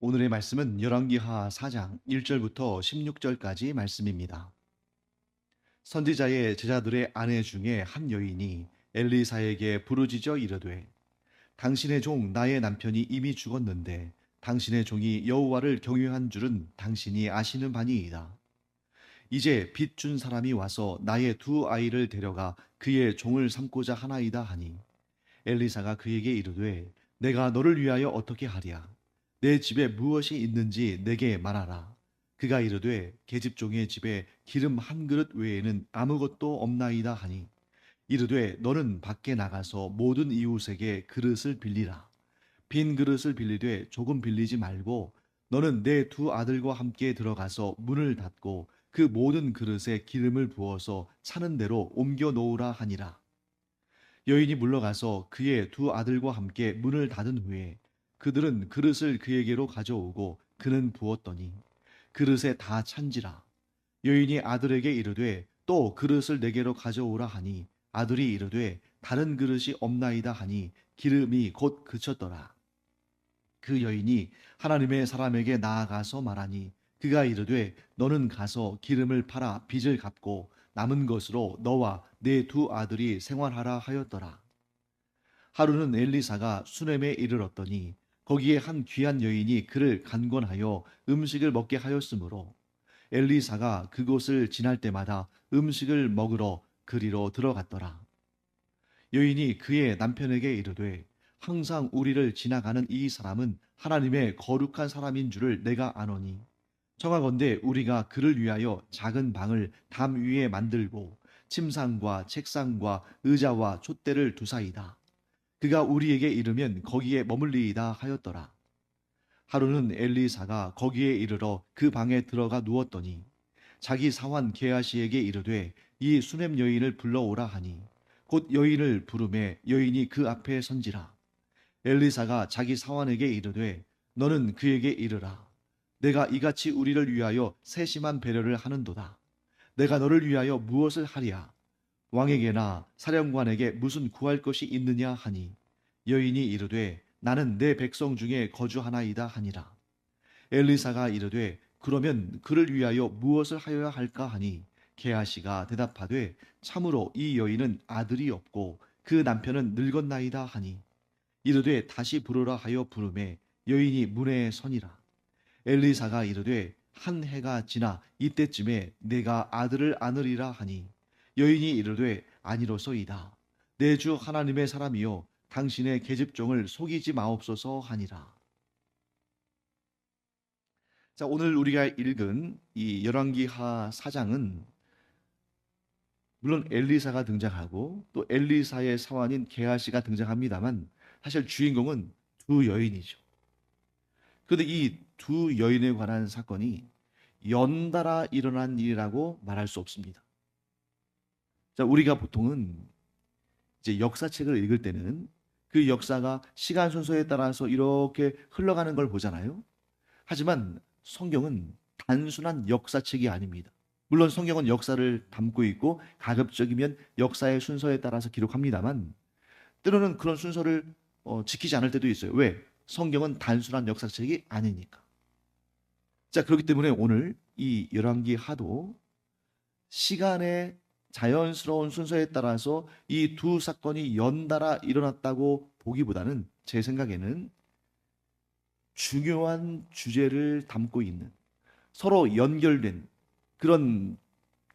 오늘의 말씀은 열왕기하 4장 1절부터 16절까지 말씀입니다. 선지자의 제자들의 아내 중에 한 여인이 엘리사에게 부르짖어 이르되 당신의 종 나의 남편이 이미 죽었는데 당신의 종이 여호와를 경외한 줄은 당신이 아시는 바니이다. 이제 빚 준 사람이 와서 나의 두 아이를 데려가 그의 종을 삼고자 하나이다 하니 엘리사가 그에게 이르되 내가 너를 위하여 어떻게 하랴 내 집에 무엇이 있는지 내게 말하라. 그가 이르되 계집종의 집에 기름 한 그릇 외에는 아무것도 없나이다 하니 이르되 너는 밖에 나가서 모든 이웃에게 그릇을 빌리라. 빈 그릇을 빌리되 조금 빌리지 말고 너는 내 두 아들과 함께 들어가서 문을 닫고 그 모든 그릇에 기름을 부어서 차는 대로 옮겨 놓으라 하니라. 여인이 물러가서 그의 두 아들과 함께 문을 닫은 후에 그들은 그릇을 그에게로 가져오고 그는 부었더니 그릇에 다 찬지라. 여인이 아들에게 이르되 또 그릇을 내게로 가져오라 하니 아들이 이르되 다른 그릇이 없나이다 하니 기름이 곧 그쳤더라. 그 여인이 하나님의 사람에게 나아가서 말하니 그가 이르되 너는 가서 기름을 팔아 빚을 갚고 남은 것으로 너와 네 두 아들이 생활하라 하였더라. 하루는 엘리사가 수넴에 이르렀더니 거기에 한 귀한 여인이 그를 간권하여 음식을 먹게 하였으므로 엘리사가 그곳을 지날 때마다 음식을 먹으러 그리로 들어갔더라. 여인이 그의 남편에게 이르되 항상 우리를 지나가는 이 사람은 하나님의 거룩한 사람인 줄을 내가 아노니 청하건대 우리가 그를 위하여 작은 방을 담 위에 만들고 침상과 책상과 의자와 촛대를 두사이다. 그가 우리에게 이르면 거기에 머물리이다 하였더라. 하루는 엘리사가 거기에 이르러 그 방에 들어가 누웠더니 자기 사환 게하시에게 이르되 이 수넴 여인을 불러오라 하니 곧 여인을 부르매 여인이 그 앞에 선지라. 엘리사가 자기 사환에게 이르되 너는 그에게 이르라. 내가 이같이 우리를 위하여 세심한 배려를 하는도다. 내가 너를 위하여 무엇을 하랴? 왕에게나 사령관에게 무슨 구할 것이 있느냐 하니 여인이 이르되 나는 내 백성 중에 거주하나이다 하니라. 엘리사가 이르되 그러면 그를 위하여 무엇을 하여야 할까 하니 게하시가 대답하되 참으로 이 여인은 아들이 없고 그 남편은 늙었나이다 하니 이르되 다시 부르라 하여 부르매 여인이 문에 서니라. 엘리사가 이르되 한 해가 지나 이때쯤에 내가 아들을 안으리라 하니 여인이 이르되 아니로소이다. 내 주 하나님의 사람이요 당신의 계집종을 속이지 마옵소서 하니라. 자, 오늘 우리가 읽은 이 열왕기하 4장은 물론 엘리사가 등장하고 또 엘리사의 사환인 게하시가 등장합니다만 사실 주인공은 두 여인이죠. 그런데 이 두 여인에 관한 사건이 연달아 일어난 일이라고 말할 수 없습니다. 자, 우리가 보통은 이제 역사책을 읽을 때는 그 역사가 시간 순서에 따라서 이렇게 흘러가는 걸 보잖아요. 하지만 성경은 단순한 역사책이 아닙니다. 물론 성경은 역사를 담고 있고 가급적이면 역사의 순서에 따라서 기록합니다만 때로는 그런 순서를 지키지 않을 때도 있어요. 왜? 성경은 단순한 역사책이 아니니까. 자, 그렇기 때문에 오늘 이 열왕기 하도 시간의 자연스러운 순서에 따라서 이 두 사건이 연달아 일어났다고 보기보다는 제 생각에는 중요한 주제를 담고 있는 서로 연결된 그런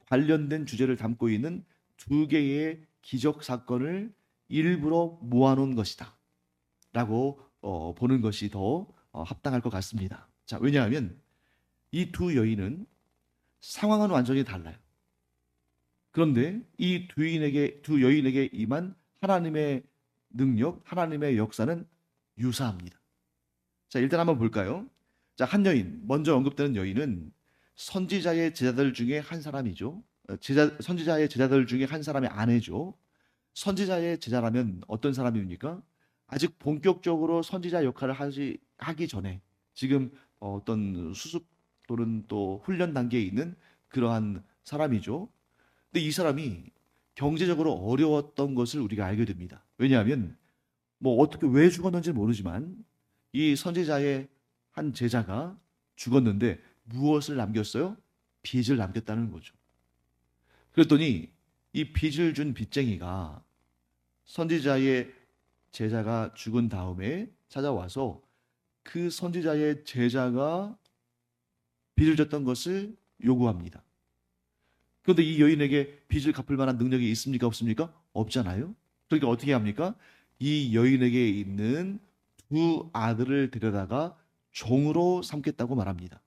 관련된 주제를 담고 있는 두 개의 기적 사건을 일부러 모아놓은 것이다 라고 보는 것이 더 합당할 것 같습니다. 자, 왜냐하면 이 두 여인은 상황은 완전히 달라요. 그런데 이 두 여인에게 임한 하나님의 능력, 하나님의 역사는 유사합니다. 자, 일단 한번 볼까요? 자, 한 여인, 먼저 언급되는 여인은 선지자의 제자들 중에 한 사람이죠. 선지자의 제자들 중에 한 사람의 아내죠. 선지자의 제자라면 어떤 사람입니까? 아직 본격적으로 선지자 역할을 하기 전에 지금 어떤 수습 또는 또 훈련 단계에 있는 그러한 사람이죠. 근데 이 사람이 경제적으로 어려웠던 것을 우리가 알게 됩니다. 왜냐하면 뭐 어떻게 왜 죽었는지 모르지만 이 선지자의 한 제자가 죽었는데 무엇을 남겼어요? 빚을 남겼다는 거죠. 그랬더니 이 빚을 준 빚쟁이가 선지자의 제자가 죽은 다음에 찾아와서 그 선지자의 제자가 빚을 졌던 것을 요구합니다. 그런데 이 여인에게 빚을 갚을 만한 능력이 있습니까? 없습니까? 없잖아요. 그러니까 어떻게 합니까? 이 여인에게 있는 두 아들을 데려다가 종으로 삼겠다고 말합니다.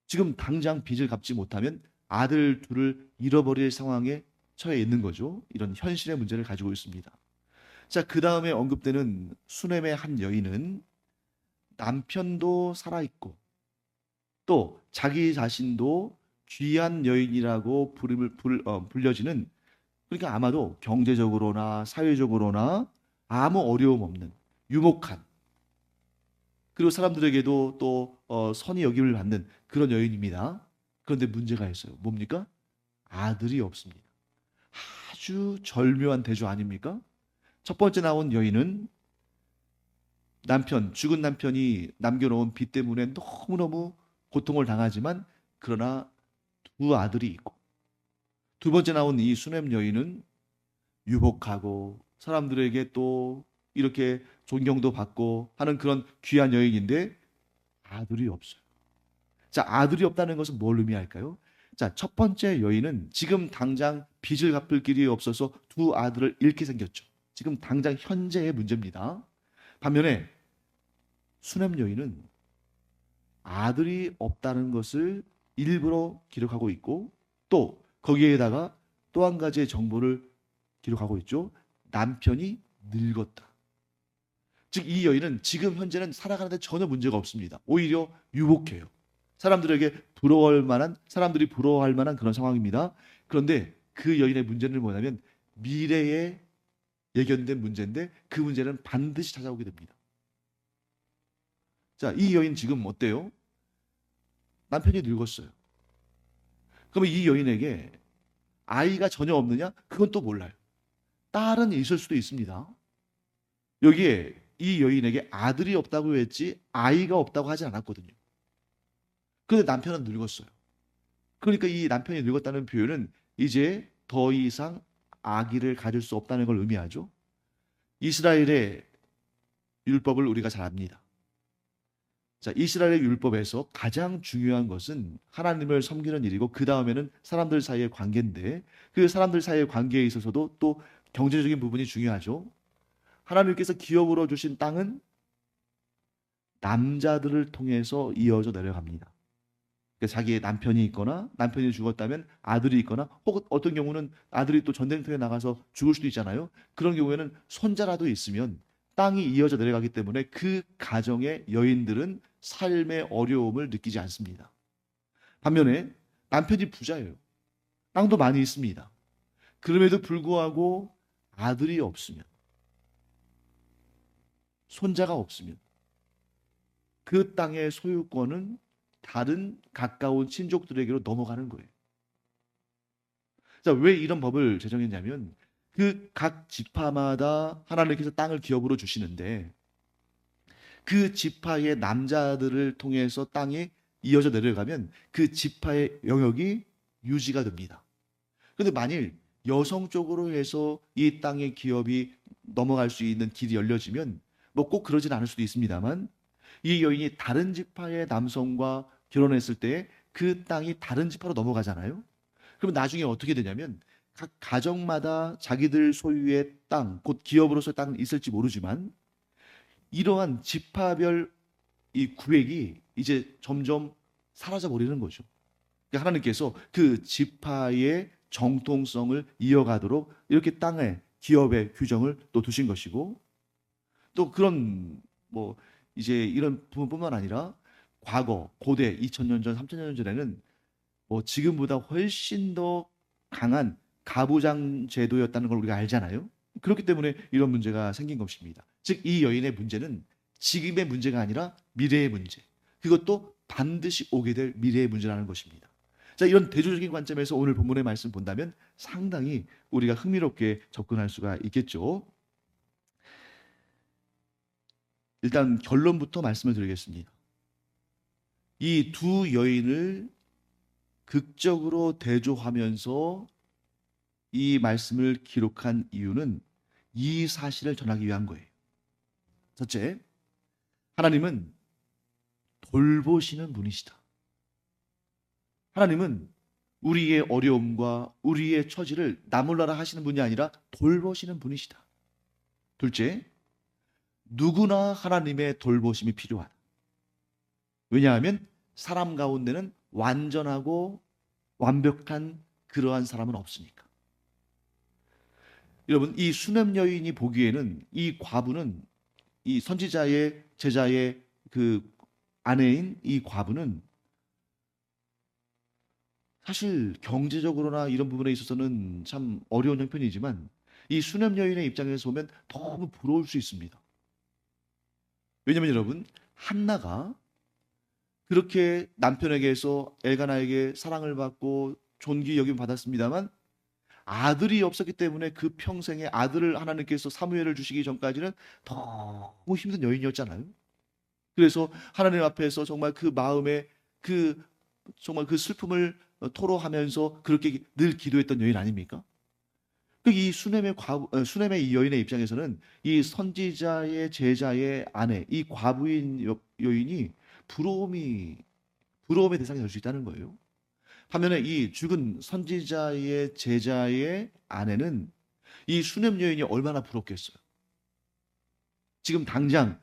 지금 당장 빚을 갚지 못하면 아들 둘을 잃어버릴 상황에 처해 있는 거죠. 이런 현실의 문제를 가지고 있습니다. 자, 그 다음에 언급되는 수넴의 한 여인은 남편도 살아있고 또 자기 자신도 귀한 여인이라고 불려지는, 그러니까 아마도 경제적으로나 사회적으로나 아무 어려움 없는 유목한, 그리고 사람들에게도 또 선히 여김을 받는 그런 여인입니다. 그런데 문제가 있어요. 뭡니까? 아들이 없습니다. 아주 절묘한 대조 아닙니까? 첫 번째 나온 여인은 죽은 남편이 남겨놓은 빚 때문에 너무너무 고통을 당하지만 그러나 두 아들이 있고, 두 번째 나온 이 수넴 여인은 유복하고 사람들에게 또 이렇게 존경도 받고 하는 그런 귀한 여인인데 아들이 없어요. 자, 아들이 없다는 것은 뭘 의미할까요? 자, 첫 번째 여인은 지금 당장 빚을 갚을 길이 없어서 두 아들을 잃게 생겼죠. 지금 당장 현재의 문제입니다. 반면에 수넴 여인은 아들이 없다는 것을 일부러 기록하고 있고 또 거기에다가 또 한 가지의 정보를 기록하고 있죠. 남편이 늙었다. 즉 이 여인은 지금 현재는 살아가는데 전혀 문제가 없습니다. 오히려 유복해요. 사람들이 부러워할 만한 그런 상황입니다. 그런데 그 여인의 문제는 뭐냐면 미래에 예견된 문제인데 그 문제는 반드시 찾아오게 됩니다. 자, 이 여인 지금 어때요? 남편이 늙었어요. 그러면 이 여인에게 아이가 전혀 없느냐? 그건 또 몰라요. 딸은 있을 수도 있습니다. 여기에 이 여인에게 아들이 없다고 했지 아이가 없다고 하지 않았거든요. 그런데 남편은 늙었어요. 그러니까 이 남편이 늙었다는 표현은 이제 더 이상 아기를 가질 수 없다는 걸 의미하죠. 이스라엘의 율법을 우리가 잘 압니다. 자, 이스라엘의 율법에서 가장 중요한 것은 하나님을 섬기는 일이고 그 다음에는 사람들 사이의 관계인데 그 사람들 사이의 관계에 있어서도 또 경제적인 부분이 중요하죠. 하나님께서 기업으로 주신 땅은 남자들을 통해서 이어져 내려갑니다. 그러니까 자기의 남편이 있거나 남편이 죽었다면 아들이 있거나 혹은 어떤 경우는 아들이 또 전쟁터에 나가서 죽을 수도 있잖아요. 그런 경우에는 손자라도 있으면 땅이 이어져 내려가기 때문에 그 가정의 여인들은 삶의 어려움을 느끼지 않습니다. 반면에 남편이 부자예요. 땅도 많이 있습니다. 그럼에도 불구하고 아들이 없으면, 손자가 없으면 그 땅의 소유권은 다른 가까운 친족들에게로 넘어가는 거예요. 자, 왜 이런 법을 제정했냐면 그 각 지파마다 하나님께서 땅을 기업으로 주시는데 그 지파의 남자들을 통해서 땅이 이어져 내려가면 그 지파의 영역이 유지가 됩니다. 그런데 만일 여성 쪽으로 해서 이 땅의 기업이 넘어갈 수 있는 길이 열려지면 뭐 꼭 그러진 않을 수도 있습니다만 이 여인이 다른 지파의 남성과 결혼했을 때 그 땅이 다른 지파로 넘어가잖아요. 그러면 나중에 어떻게 되냐면 각 가정마다 자기들 소유의 땅, 곧 기업으로서의 땅은 있을지 모르지만 이러한 지파별 이 구획이 이제 점점 사라져 버리는 거죠. 그러니까 하나님께서 그 지파의 정통성을 이어가도록 이렇게 땅에 기업의 규정을 또 두신 것이고 또 그런 뭐 이제 이런 부분뿐만 아니라 과거 고대 2000년 전, 3000년 전에는 뭐 지금보다 훨씬 더 강한 가부장 제도였다는 걸 우리가 알잖아요. 그렇기 때문에 이런 문제가 생긴 것입니다. 즉 이 여인의 문제는 지금의 문제가 아니라 미래의 문제. 그것도 반드시 오게 될 미래의 문제라는 것입니다. 자, 이런 대조적인 관점에서 오늘 본문의 말씀 본다면 상당히 우리가 흥미롭게 접근할 수가 있겠죠. 일단 결론부터 말씀을 드리겠습니다. 이 두 여인을 극적으로 대조하면서 이 말씀을 기록한 이유는 이 사실을 전하기 위한 거예요. 첫째, 하나님은 돌보시는 분이시다. 하나님은 우리의 어려움과 우리의 처지를 나몰라라 하시는 분이 아니라 돌보시는 분이시다. 둘째, 누구나 하나님의 돌보심이 필요하다. 왜냐하면 사람 가운데는 완전하고 완벽한 그러한 사람은 없으니까. 여러분, 이 수냄 여인이 보기에는 이 과부는 이 선지자의 제자의 그 아내인 이 과부는 사실 경제적으로나 이런 부분에 있어서는 참 어려운 형편이지만 이 수냄 여인의 입장에서 보면 너무 부러울 수 있습니다. 왜냐하면 여러분, 한나가 그렇게 남편에게서 엘가나에게 사랑을 받고 존귀 여김 받았습니다만 아들이 없었기 때문에 그 평생에 아들을 하나님께서 사무엘을 주시기 전까지는 너무 힘든 여인이었잖아요. 그래서 하나님 앞에서 정말 그 마음에 그 정말 그 슬픔을 토로하면서 그렇게 늘 기도했던 여인 아닙니까? 이 수넴의 이 여인의 입장에서는 이 선지자의 제자의 아내, 이 과부인 여인이 부러움이 부러움의 대상이 될 수 있다는 거예요. 반면에 이 죽은 선지자의 제자의 아내는 이 수넴 여인이 얼마나 부럽겠어요. 지금 당장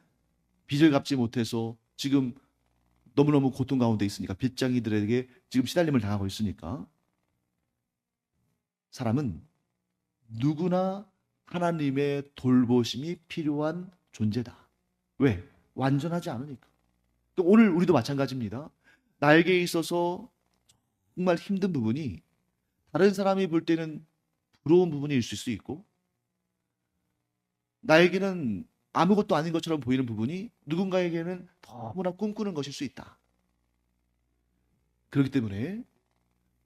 빚을 갚지 못해서 지금 너무너무 고통 가운데 있으니까 빚쟁이들에게 지금 시달림을 당하고 있으니까 사람은 누구나 하나님의 돌보심이 필요한 존재다. 왜? 완전하지 않으니까. 또 오늘 우리도 마찬가지입니다. 나에게 있어서 정말 힘든 부분이 다른 사람이 볼 때는 부러운 부분이 있을 수 있고 나에게는 아무것도 아닌 것처럼 보이는 부분이 누군가에게는 너무나 꿈꾸는 것일 수 있다. 그렇기 때문에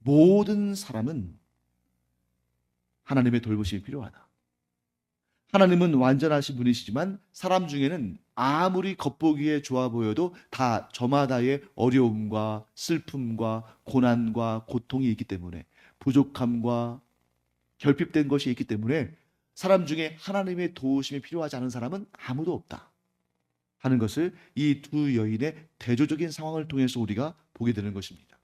모든 사람은 하나님의 돌보심이 필요하다. 하나님은 완전하신 분이시지만 사람 중에는 아무리 겉보기에 좋아 보여도 다 저마다의 어려움과 슬픔과 고난과 고통이 있기 때문에 부족함과 결핍된 것이 있기 때문에 사람 중에 하나님의 도우심이 필요하지 않은 사람은 아무도 없다 하는 것을 이 두 여인의 대조적인 상황을 통해서 우리가 보게 되는 것입니다.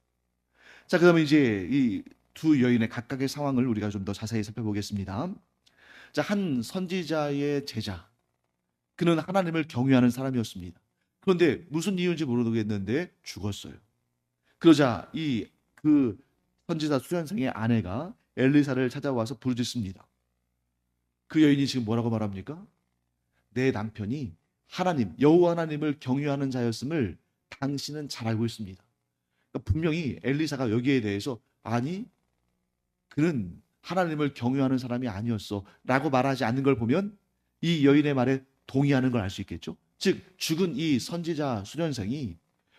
자, 그러면 이제 이 두 여인의 각각의 상황을 우리가 좀 더 자세히 살펴보겠습니다. 자, 한 선지자의 제자, 그는 하나님을 경외하는 사람이었습니다. 그런데 무슨 이유인지 모르겠는데 죽었어요. 그러자 이 그 선지자 수련생의 아내가 엘리사를 찾아와서 부르짖습니다. 그 여인이 지금 뭐라고 말합니까? 내 남편이 하나님, 여호와 하나님을 경외하는 자였음을 당신은 잘 알고 있습니다. 그러니까 분명히 엘리사가 여기에 대해서 아니, 그는 하나님을 경외하는 사람이 아니었어 라고 말하지 않는 걸 보면 이 여인의 말에 동의하는 걸 알 수 있겠죠. 즉 죽은 이 선지자 수련생이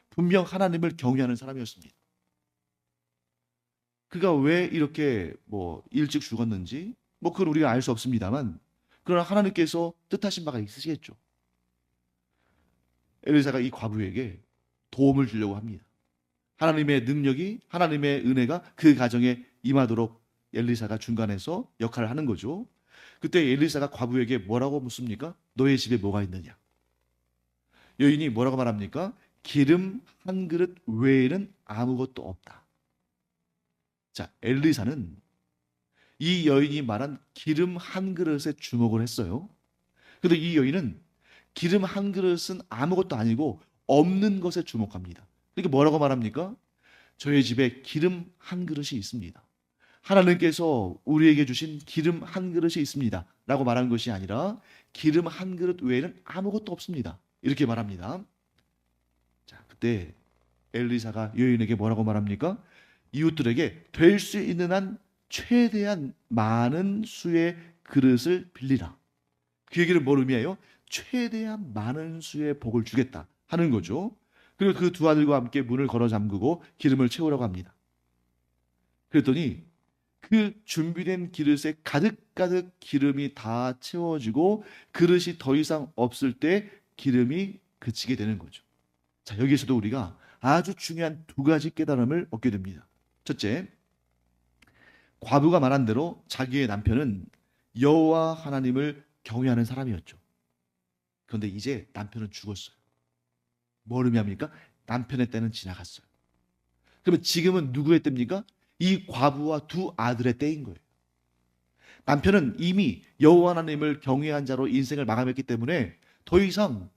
분명 하나님을 경외하는 사람이었습니다. 그가 왜 이렇게 일찍 죽었는지 그걸 우리가 알 수 없습니다만 그러나 하나님께서 뜻하신 바가 있으시겠죠. 엘리사가 이 과부에게 도움을 주려고 합니다. 하나님의 능력이 하나님의 은혜가 그 가정에 임하도록 엘리사가 중간에서 역할을 하는 거죠. 그때 엘리사가 과부에게 뭐라고 묻습니까? 너의 집에 뭐가 있느냐? 여인이 뭐라고 말합니까? 기름 한 그릇 외에는 아무것도 없다. 자, 엘리사는 이 여인이 말한 기름 한 그릇에 주목을 했어요. 그런데 이 여인은 기름 한 그릇은 아무것도 아니고 없는 것에 주목합니다. 그러니까 뭐라고 말합니까? 저희 집에 기름 한 그릇이 있습니다. 하나님께서 우리에게 주신 기름 한 그릇이 있습니다 라고 말한 것이 아니라 기름 한 그릇 외에는 아무것도 없습니다 이렇게 말합니다. 자, 그때 엘리사가 여인에게 뭐라고 말합니까? 이웃들에게 될 수 있는 한 최대한 많은 수의 그릇을 빌리라. 그 얘기는 뭘 의미해요? 최대한 많은 수의 복을 주겠다 하는 거죠. 그리고 그 두 아들과 함께 문을 걸어 잠그고 기름을 채우라고 합니다. 그랬더니 그 준비된 그릇에 가득가득 기름이 다 채워지고 그릇이 더 이상 없을 때 기름이 그치게 되는 거죠. 자, 여기에서도 우리가 아주 중요한 두 가지 깨달음을 얻게 됩니다. 첫째, 과부가 말한 대로 자기의 남편은 여호와 하나님을 경외하는 사람이었죠. 그런데 이제 남편은 죽었어요. 뭘 의미합니까? 남편의 때는 지나갔어요. 그러면 지금은 누구의 때입니까? 이 과부와 두 아들의 때인 거예요. 남편은 이미 여호와 하나님을 경외한 자로 인생을 마감했기 때문에 더 이상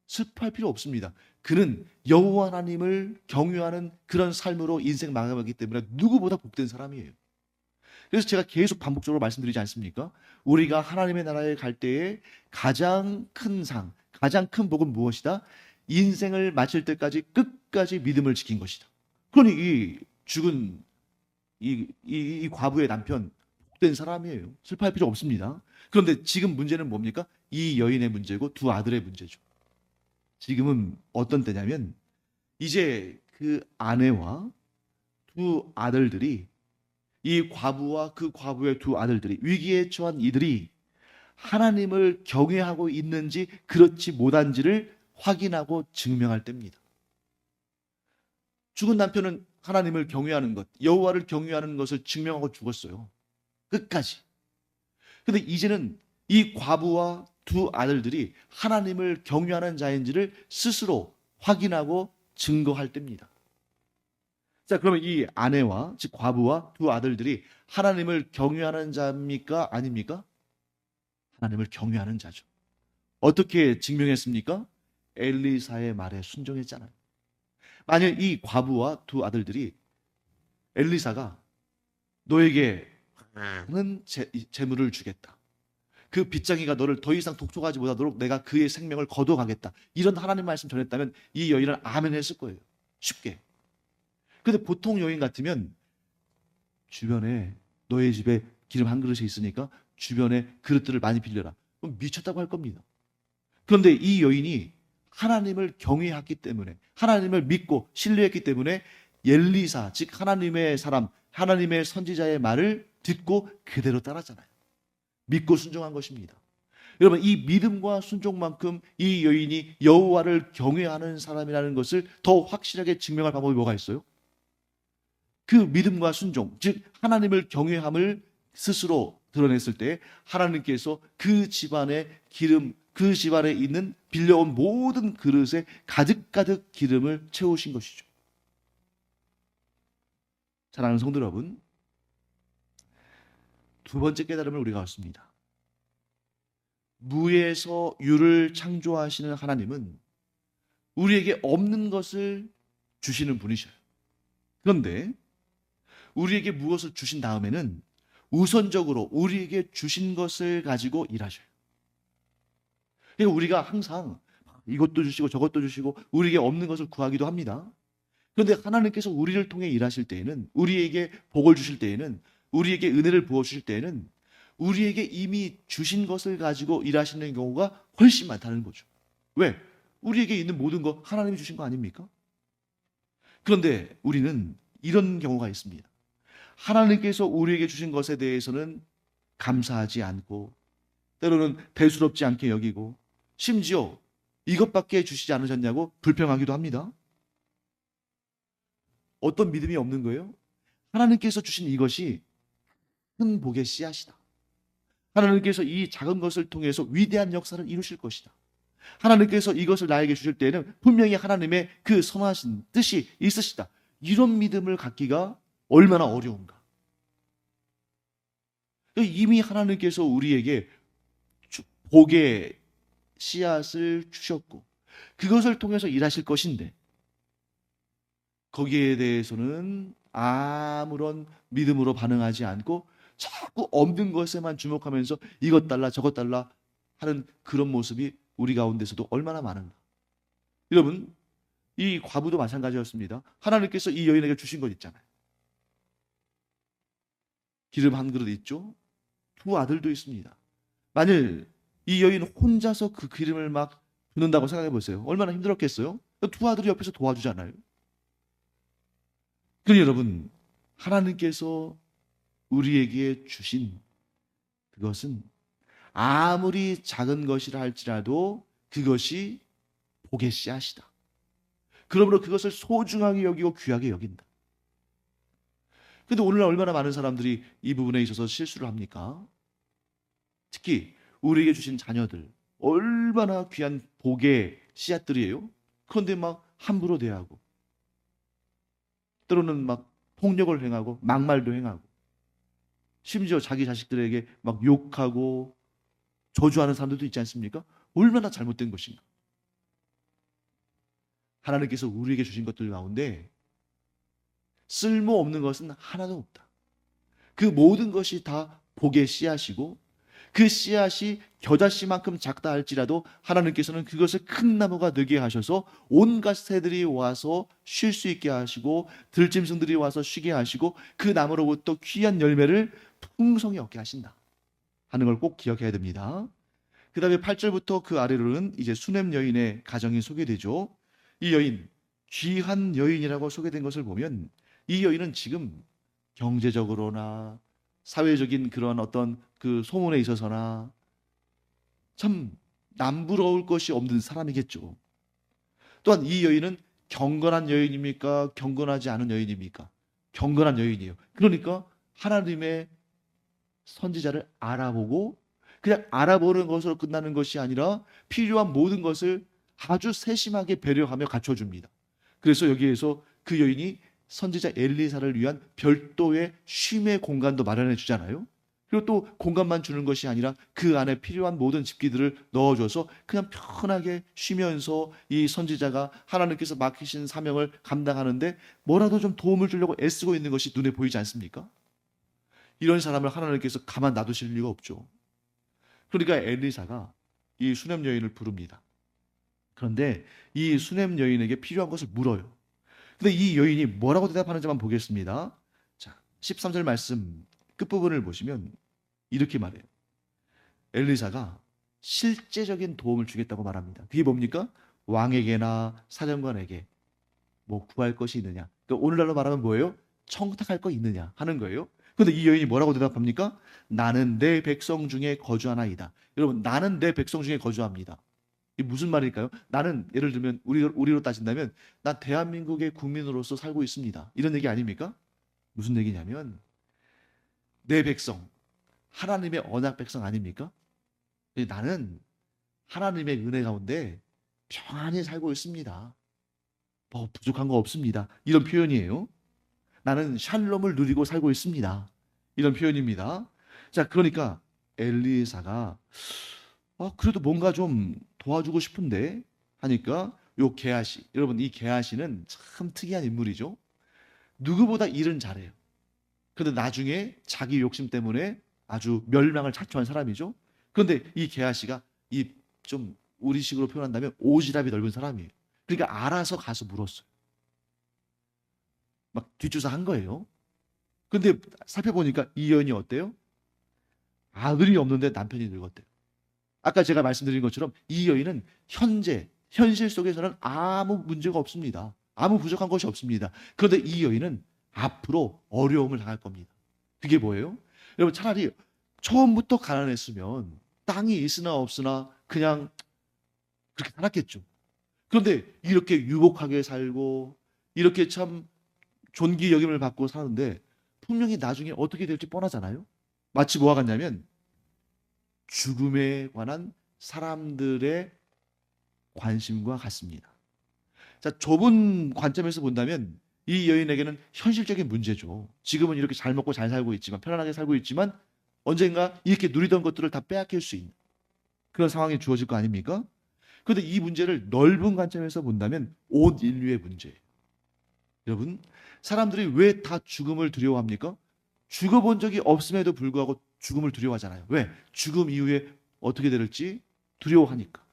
슬퍼할 필요 없습니다. 그는 여호와 하나님을 경외하는 그런 삶으로 인생 마감하기 때문에 누구보다 복된 사람이에요. 그래서 제가 계속 반복적으로 말씀드리지 않습니까? 우리가 하나님의 나라에 갈 때에 가장 큰 상, 가장 큰 복은 무엇이다? 인생을 마칠 때까지 끝까지 믿음을 지킨 것이다. 그러니 이 죽은 이 과부의 남편 복된 사람이에요. 슬퍼할 필요 없습니다. 그런데 지금 문제는 뭡니까? 이 여인의 문제고 두 아들의 문제죠. 지금은 어떤 때냐면 이제 그 아내와 두 아들들이 이 과부와 그 과부의 두 아들들이 위기에 처한 이들이 하나님을 경외하고 있는지 그렇지 못한지를 확인하고 증명할 때입니다. 죽은 남편은 하나님을 경외하는 것, 여호와를 경외하는 것을 증명하고 죽었어요. 끝까지. 근데 이제는 이 과부와 두 아들들이 하나님을 경외하는 자인지를 스스로 확인하고 증거할 때입니다. 자, 그러면 이 아내와 즉 과부와 두 아들들이 하나님을 경외하는 자입니까? 아닙니까? 하나님을 경외하는 자죠. 어떻게 증명했습니까? 엘리사의 말에 순종했잖아요. 만약 이 과부와 두 아들들이 엘리사가 너에게 많은 재물을 주겠다. 그 빚쟁이가 너를 더 이상 독촉하지 못하도록 내가 그의 생명을 거둬가겠다. 이런 하나님 말씀 전했다면 이 여인은 아멘 했을 거예요. 쉽게. 근데 보통 여인 같으면 주변에 너의 집에 기름 한 그릇이 있으니까 주변에 그릇들을 많이 빌려라. 그럼 미쳤다고 할 겁니다. 그런데 이 여인이 하나님을 경외했기 때문에 하나님을 믿고 신뢰했기 때문에 엘리사 즉 하나님의 사람 하나님의 선지자의 말을 듣고 그대로 따랐잖아요. 믿고 순종한 것입니다. 여러분 이 믿음과 순종만큼 이 여인이 여호와를 경외하는 사람이라는 것을 더 확실하게 증명할 방법이 뭐가 있어요? 그 믿음과 순종 즉 하나님을 경외함을 스스로 드러냈을 때 하나님께서 그 집안의 기름 그 집안에 있는 빌려온 모든 그릇에 가득가득 기름을 채우신 것이죠. 사랑하는 성도 여러분, 두 번째 깨달음을 우리가 얻습니다. 무에서 유를 창조하시는 하나님은 우리에게 없는 것을 주시는 분이셔요. 그런데 우리에게 무엇을 주신 다음에는 우선적으로 우리에게 주신 것을 가지고 일하셔요. 그러니까 우리가 항상 이것도 주시고 저것도 주시고 우리에게 없는 것을 구하기도 합니다. 그런데 하나님께서 우리를 통해 일하실 때에는 우리에게 복을 주실 때에는 우리에게 은혜를 부어주실 때에는 우리에게 이미 주신 것을 가지고 일하시는 경우가 훨씬 많다는 거죠. 왜? 우리에게 있는 모든 거 하나님이 주신 거 아닙니까? 그런데 우리는 이런 경우가 있습니다. 하나님께서 우리에게 주신 것에 대해서는 감사하지 않고 때로는 대수롭지 않게 여기고 심지어 이것밖에 주시지 않으셨냐고 불평하기도 합니다. 어떤 믿음이 없는 거예요? 하나님께서 주신 이것이 큰 복의 씨앗이다. 하나님께서 이 작은 것을 통해서 위대한 역사를 이루실 것이다. 하나님께서 이것을 나에게 주실 때에는 분명히 하나님의 그 선하신 뜻이 있으시다. 이런 믿음을 갖기가 얼마나 어려운가. 이미 하나님께서 우리에게 복의 씨앗을 주셨고 그것을 통해서 일하실 것인데 거기에 대해서는 아무런 믿음으로 반응하지 않고 자꾸 없는 것에만 주목하면서 이것 달라 저것 달라 하는 그런 모습이 우리 가운데서도 얼마나 많은가. 여러분 이 과부도 마찬가지였습니다. 하나님께서 이 여인에게 주신 것 있잖아요. 기름 한 그릇 있죠. 두 아들도 있습니다. 만일 이 여인 혼자서 그 기름을 막 붓는다고 생각해 보세요. 얼마나 힘들었겠어요? 두 아들이 옆에서 도와주잖아요. 그러니 여러분 하나님께서 우리에게 주신 그것은 아무리 작은 것이라 할지라도 그것이 복의 씨앗이다. 그러므로 그것을 소중하게 여기고 귀하게 여긴다. 근데 오늘날 얼마나 많은 사람들이 이 부분에 있어서 실수를 합니까? 특히 우리에게 주신 자녀들 얼마나 귀한 복의 씨앗들이에요. 그런데 막 함부로 대하고 때로는 막 폭력을 행하고 막말도 행하고 심지어 자기 자식들에게 막 욕하고 저주하는 사람들도 있지 않습니까? 얼마나 잘못된 것인가. 하나님께서 우리에게 주신 것들 가운데 쓸모없는 것은 하나도 없다. 그 모든 것이 다 복의 씨앗이고 그 씨앗이 겨자씨만큼 작다 할지라도 하나님께서는 그것을 큰 나무가 되게 하셔서 온갖 새들이 와서 쉴 수 있게 하시고 들짐승들이 와서 쉬게 하시고 그 나무로부터 귀한 열매를 풍성히 얻게 하신다 하는 걸 꼭 기억해야 됩니다. 그 다음에 8절부터 그 아래로는 이제 수넴 여인의 가정이 소개되죠. 이 여인, 귀한 여인이라고 소개된 것을 보면 이 여인은 지금 경제적으로나 사회적인 그런 어떤 그 소문에 있어서나 참 남부러울 것이 없는 사람이겠죠. 또한 이 여인은 경건한 여인입니까? 경건하지 않은 여인입니까? 경건한 여인이에요. 그러니까 하나님의 선지자를 알아보고 그냥 알아보는 것으로 끝나는 것이 아니라 필요한 모든 것을 아주 세심하게 배려하며 갖춰줍니다. 그래서 여기에서 그 여인이 선지자 엘리사를 위한 별도의 쉼의 공간도 마련해 주잖아요. 그리고 또 공간만 주는 것이 아니라 그 안에 필요한 모든 집기들을 넣어줘서 그냥 편하게 쉬면서 이 선지자가 하나님께서 맡기신 사명을 감당하는데 뭐라도 좀 도움을 주려고 애쓰고 있는 것이 눈에 보이지 않습니까? 이런 사람을 하나님께서 가만 놔두실 리가 없죠. 그러니까 엘리사가 이 수넴 여인을 부릅니다. 그런데 이 수넴 여인에게 필요한 것을 물어요. 근데 이 여인이 뭐라고 대답하는지만 보겠습니다. 자, 13절 말씀 끝부분을 보시면 이렇게 말해요. 엘리사가 실제적인 도움을 주겠다고 말합니다. 그게 뭡니까? 왕에게나 사령관에게 뭐 구할 것이 있느냐. 그러니까 오늘날로 말하면 뭐예요? 청탁할 거 있느냐 하는 거예요. 근데 이 여인이 뭐라고 대답합니까? 나는 내 백성 중에 거주하나이다. 여러분, 나는 내 백성 중에 거주합니다. 이게 무슨 말일까요? 나는 예를 들면 우리로 따진다면 난 대한민국의 국민으로서 살고 있습니다. 이런 얘기 아닙니까? 무슨 얘기냐면 내 백성, 하나님의 언약 백성 아닙니까? 나는 하나님의 은혜 가운데 평안히 살고 있습니다. 뭐 부족한 거 없습니다. 이런 표현이에요. 나는 샬롬을 누리고 살고 있습니다. 이런 표현입니다. 자, 그러니까 엘리사가 그래도 뭔가 좀 도와주고 싶은데 하니까 요 게하시, 여러분 이 게하시는 참 특이한 인물이죠. 누구보다 일은 잘해요. 그런데 나중에 자기 욕심 때문에 아주 멸망을 자초한 사람이죠. 그런데 이 게하시가 이 좀 우리식으로 표현한다면 오지랖이 넓은 사람이에요. 그러니까 알아서 가서 물었어요. 막 뒷조사 한 거예요. 근데 살펴보니까 이 여인이 어때요? 아들이 없는데 남편이 늙었대요. 아까 제가 말씀드린 것처럼 이 여인은 현실 속에서는 아무 문제가 없습니다. 아무 부족한 것이 없습니다. 그런데 이 여인은 앞으로 어려움을 당할 겁니다. 그게 뭐예요? 여러분, 차라리 처음부터 가난했으면 땅이 있으나 없으나 그냥 그렇게 살았겠죠. 그런데 이렇게 유복하게 살고 이렇게 참 존귀 여김을 받고 사는데 분명히 나중에 어떻게 될지 뻔하잖아요. 마치 뭐와 같냐면 죽음에 관한 사람들의 관심과 같습니다. 자, 좁은 관점에서 본다면 이 여인에게는 현실적인 문제죠. 지금은 이렇게 잘 먹고 잘 살고 있지만 편안하게 살고 있지만 언젠가 이렇게 누리던 것들을 다 빼앗길 수 있는 그런 상황이 주어질 거 아닙니까? 그런데 이 문제를 넓은 관점에서 본다면 온 인류의 문제예요. 여러분, 사람들이 왜 다 죽음을 두려워합니까? 죽어본 적이 없음에도 불구하고 죽음을 두려워하잖아요. 왜? 죽음 이후에 어떻게 될지 두려워하니까.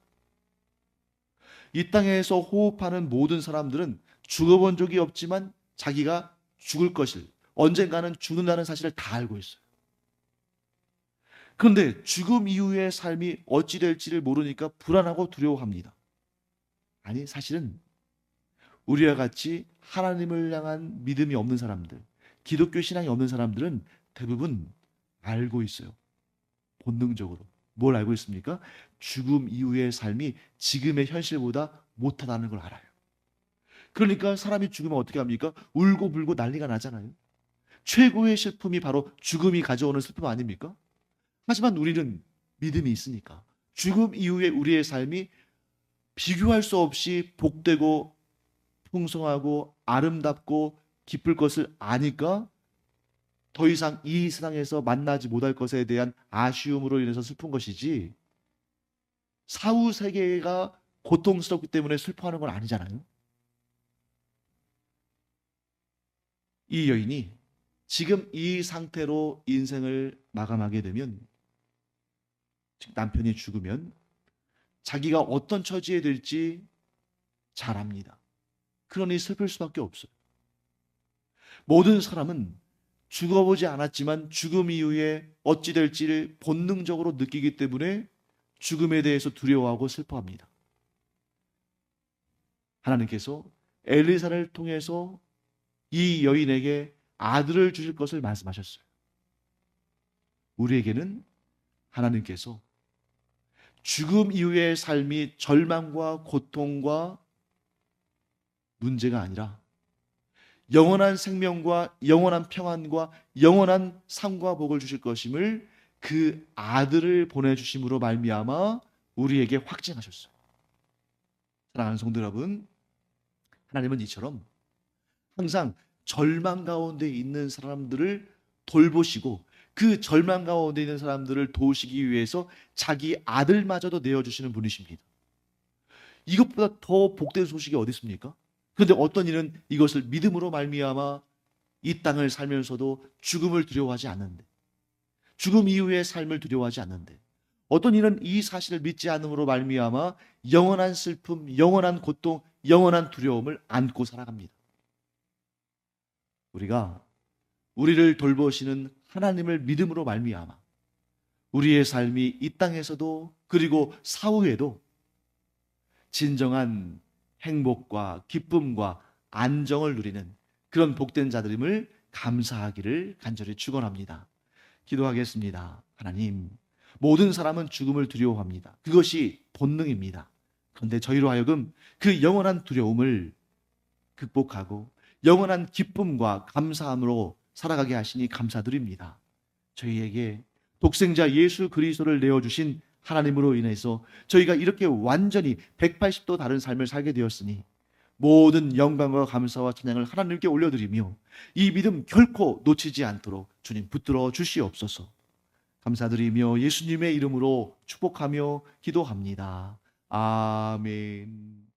이 땅에서 호흡하는 모든 사람들은 죽어본 적이 없지만 자기가 죽을 것을, 언젠가는 죽는다는 사실을 다 알고 있어요. 그런데 죽음 이후의 삶이 어찌 될지를 모르니까 불안하고 두려워합니다. 아니, 사실은 우리와 같이 하나님을 향한 믿음이 없는 사람들, 기독교 신앙이 없는 사람들은 대부분 알고 있어요. 본능적으로. 뭘 알고 있습니까? 죽음 이후의 삶이 지금의 현실보다 못하다는 걸 알아요. 그러니까 사람이 죽으면 어떻게 합니까? 울고 불고 난리가 나잖아요. 최고의 슬픔이 바로 죽음이 가져오는 슬픔 아닙니까? 하지만 우리는 믿음이 있으니까 죽음 이후의 우리의 삶이 비교할 수 없이 복되고 풍성하고 아름답고 기쁠 것을 아니까 더 이상 이 세상에서 만나지 못할 것에 대한 아쉬움으로 인해서 슬픈 것이지, 사후 세계가 고통스럽기 때문에 슬퍼하는 건 아니잖아요. 이 여인이 지금 이 상태로 인생을 마감하게 되면, 즉 남편이 죽으면 자기가 어떤 처지에 될지 잘 압니다. 그러니 슬플 수밖에 없어요. 모든 사람은 죽어보지 않았지만 죽음 이후에 어찌 될지를 본능적으로 느끼기 때문에 죽음에 대해서 두려워하고 슬퍼합니다. 하나님께서 엘리사를 통해서 이 여인에게 아들을 주실 것을 말씀하셨어요. 우리에게는 하나님께서 죽음 이후의 삶이 절망과 고통과 문제가 아니라 영원한 생명과 영원한 평안과 영원한 상과 복을 주실 것임을 그 아들을 보내주심으로 말미암아 우리에게 확증하셨어요. 사랑하는 성도 여러분, 하나님은 이처럼 항상 절망 가운데 있는 사람들을 돌보시고 그 절망 가운데 있는 사람들을 도우시기 위해서 자기 아들마저도 내어주시는 분이십니다. 이것보다 더 복된 소식이 어디 있습니까? 그런데 어떤 이는 이것을 믿음으로 말미암아 이 땅을 살면서도 죽음을 두려워하지 않는데, 죽음 이후의 삶을 두려워하지 않는데, 어떤 이는 이 사실을 믿지 않음으로 말미암아 영원한 슬픔, 영원한 고통, 영원한 두려움을 안고 살아갑니다. 우리가 우리를 돌보시는 하나님을 믿음으로 말미암아 우리의 삶이 이 땅에서도 그리고 사후에도 진정한 행복과 기쁨과 안정을 누리는 그런 복된 자들임을 감사하기를 간절히 축원합니다. 기도하겠습니다. 하나님, 모든 사람은 죽음을 두려워합니다. 그것이 본능입니다. 그런데 저희로 하여금 그 영원한 두려움을 극복하고 영원한 기쁨과 감사함으로 살아가게 하시니 감사드립니다. 저희에게 독생자 예수 그리스도를 내어주신 하나님으로 인해서 저희가 이렇게 완전히 180도 다른 삶을 살게 되었으니 모든 영광과 감사와 찬양을 하나님께 올려드리며 이 믿음 결코 놓치지 않도록 주님 붙들어 주시옵소서. 감사드리며 예수님의 이름으로 축복하며 기도합니다. 아멘.